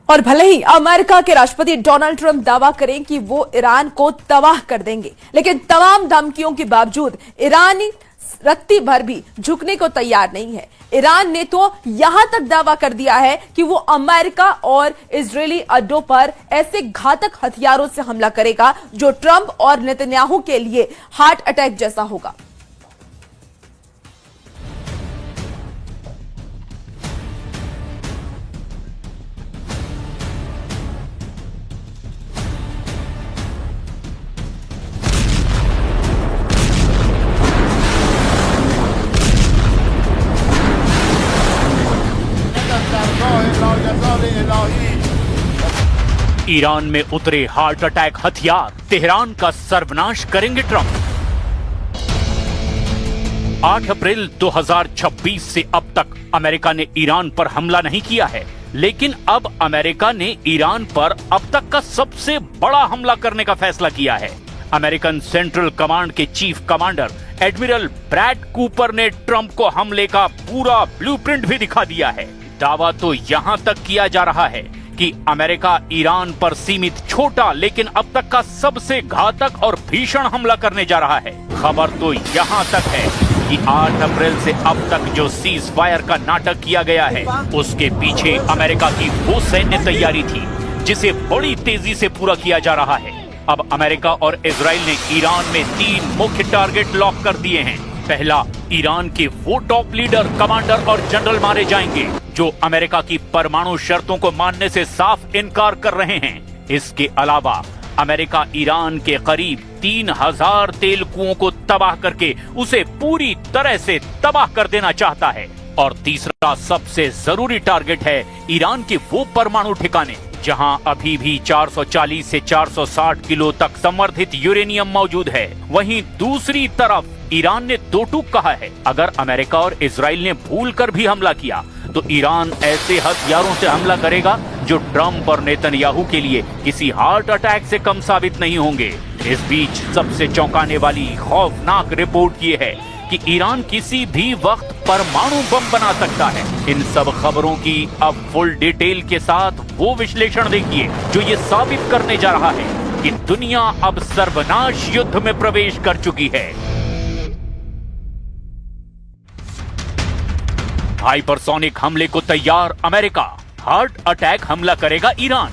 और भले ही अमेरिका के राष्ट्रपति डोनाल्ड ट्रंप दावा करें कि वो ईरान को तबाह कर देंगे, लेकिन तमाम धमकियों के बावजूद ईरानी रत्ती भर भी झुकने को तैयार नहीं है। ईरान ने तो यहां तक दावा कर दिया है कि वो अमेरिका और इजरायली अड्डों पर ऐसे घातक हथियारों से हमला करेगा जो ट्रंप और नेतन्याहू के लिए हार्ट अटैक जैसा होगा। ईरान में उतरे हार्ट अटैक हथियार, तेहरान का सर्वनाश करेंगे ट्रंप। 8 अप्रैल 2026 से अब तक अमेरिका ने ईरान पर हमला नहीं किया है, लेकिन अब अमेरिका ने ईरान पर अब तक का सबसे बड़ा हमला करने का फैसला किया है। अमेरिकन सेंट्रल कमांड के chief commander admiral Brad Cooper ने ट्रंप को हमले का पूरा ब्लूप्रिंट भी दिखा दिया है। दावा तो यहां तक किया जा रहा है कि अमेरिका ईरान पर सीमित छोटा लेकिन अब तक का सबसे घातक और भीषण हमला करने जा रहा है। खबर तो यहां तक है कि 8 अप्रैल से अब तक जो सीज फायर का नाटक किया गया है, उसके पीछे अमेरिका की वो सैन्य तैयारी थी जिसे बड़ी तेजी से पूरा किया जा रहा है। अब अमेरिका और इजराइल ने ईरान में 3 मुख्य टारगेट लॉक कर दिए हैं। पहला, ईरान के वो टॉप लीडर, कमांडर और जनरल मारे जाएंगे जो अमेरिका की परमाणु शर्तों को मानने से साफ इनकार कर रहे हैं। इसके अलावा अमेरिका ईरान के करीब 3000 तेल कुओं को तबाह करके उसे पूरी तरह से तबाह कर देना चाहता है। और तीसरा सबसे जरूरी टारगेट है ईरान के वो परमाणु ठिकाने जहां अभी भी 440 से 460 किलो तक संवर्धित यूरेनियम मौजूद है। वहीं दूसरी तरफ ईरान ने दो टूक कहा है, अगर अमेरिका और इजराइल ने भूलकर भी हमला किया तो ईरान ऐसे हथियारों से हमला करेगा जो ट्रंप और नेतन्याहू के लिए किसी हार्ट अटैक से कम साबित नहीं होंगे। इस बीच सबसे चौंकाने वाली खौफनाक रिपोर्ट ये है कि ईरान किसी भी वक्त परमाणु बम बना सकता है। इन सब खबरों की अब फुल डिटेल के साथ वो विश्लेषण देखिए जो ये साबित करने जा रहा है कि दुनिया अब सर्वनाश युद्ध में प्रवेश कर चुकी है। हाइपरसोनिक हमले को तैयार अमेरिका, हार्ट अटैक हमला करेगा ईरान।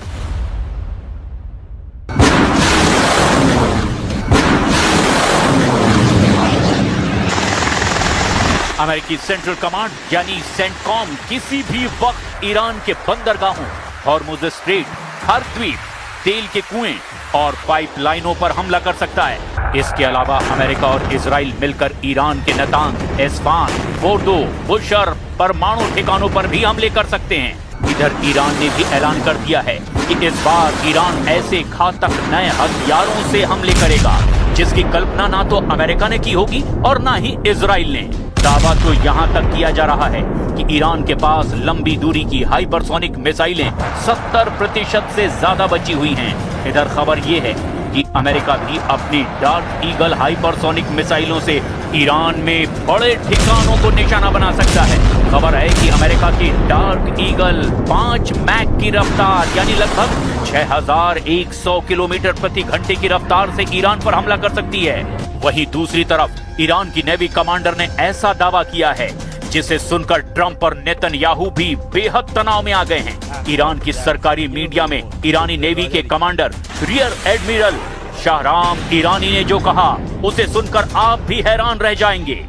अमेरिकी सेंट्रल कमांड यानी सेंटकॉम किसी भी वक्त ईरान के बंदरगाहों, हॉर्मुज स्ट्रेट, हर द्वीप, तेल के कुएं और पाइपलाइनों पर हमला कर सकता है। इसके अलावा अमेरिका और इजराइल मिलकर ईरान के नतांज, एस्फान, फोर्दो, बुशर परमाणु ठिकानों पर भी हमले कर सकते हैं। इधर ईरान ने भी ऐलान कर दिया है कि इस बार ईरान ऐसे घातक नए हथियारों से हमले करेगा जिसकी कल्पना ना तो अमेरिका ने की होगी और ना ही इजराइल ने। दावा तो यहां तक किया जा रहा है कि ईरान के पास लंबी दूरी की हाइपरसोनिक मिसाइलें 70% से ज्यादा बची हुई हैं। इधर खबर यह है कि अमेरिका भी अपनी डार्क ईगल हाइपरसोनिक मिसाइलों से ईरान में बड़े ठिकानों को निशाना बना सकता है। खबर है कि अमेरिका की डार्क ईगल 5 मैक की रफ्तार यानी लगभग 6100 किलोमीटर प्रति घंटे की रफ्तार से ईरान पर हमला कर सकती है। वहीं दूसरी तरफ ईरान की नेवी कमांडर ने ऐसा दावा किया है जिसे सुनकर ट्रंप और नेतन्याहू भी बेहद तनाव में आ गए हैं। ईरान की सरकारी मीडिया में ईरानी नेवी के commander rear admiral Shahram Irani ने जो कहा उसे सुनकर आप भी हैरान रह जाएंगे।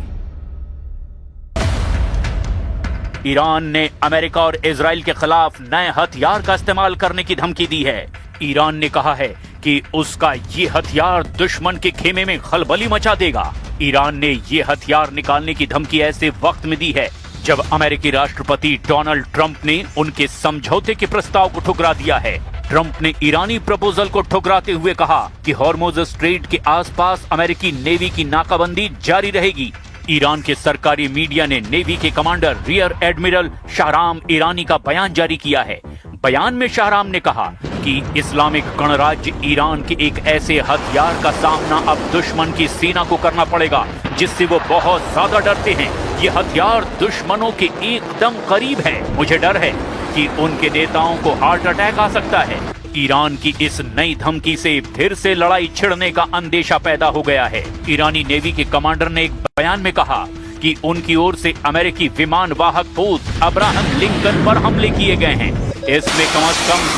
ईरान ने अमेरिका और इजराइल के खिलाफ नए हथियार का इस्तेमाल करने की धमकी दी है। ईरान ने कहा है कि उसका ये हथियार दुश्मन के खेमे में खलबली मचा देगा। ईरान ने ये हथियार निकालने की धमकी ऐसे वक्त में दी है जब अमेरिकी राष्ट्रपति डोनाल्ड ट्रंप ने उनके समझौते के प्रस्ताव को ठुकरा दिया है। ट्रंप ने ईरानी प्रपोजल को ठुकराते हुए कहा कि हॉर्मुज स्ट्रेट के आसपास अमेरिकी नेवी की नाकाबंदी जारी रहेगी। ईरान के सरकारी मीडिया ने नेवी के commander rear admiral Shahram Irani का बयान जारी किया है। बयान में शाहराम ने कहा कि इस्लामिक गणराज्य ईरान के एक ऐसे हथियार का सामना अब दुश्मन की सेना को करना पड़ेगा जिससे वो बहुत ज्यादा डरते हैं। ये हथियार दुश्मनों के एकदम करीब है। मुझे डर है कि उनके नेताओं को हार्ट अटैक आ सकता है। ईरान की इस नई धमकी से फिर से लड़ाई छिड़ने का अंदेशा पैदा हो गया है। ईरानी नेवी के कमांडर ने एक बयान में कहा कि उनकी ओर से अमेरिकी विमान वाहक पोत अब्राहम लिंकन पर हमले किए गए हैं। इसमें कम से कम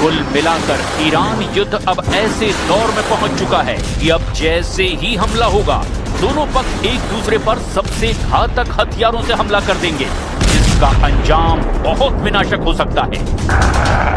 कुल मिलाकर ईरान युद्ध अब ऐसे दौर में पहुंच चुका है कि अब जैसे ही हमला होगा दोनों पक्ष एक दूसरे पर सबसे घातक हथियारों से हमला कर देंगे, जिसका अंजाम बहुत विनाशक हो सकता है।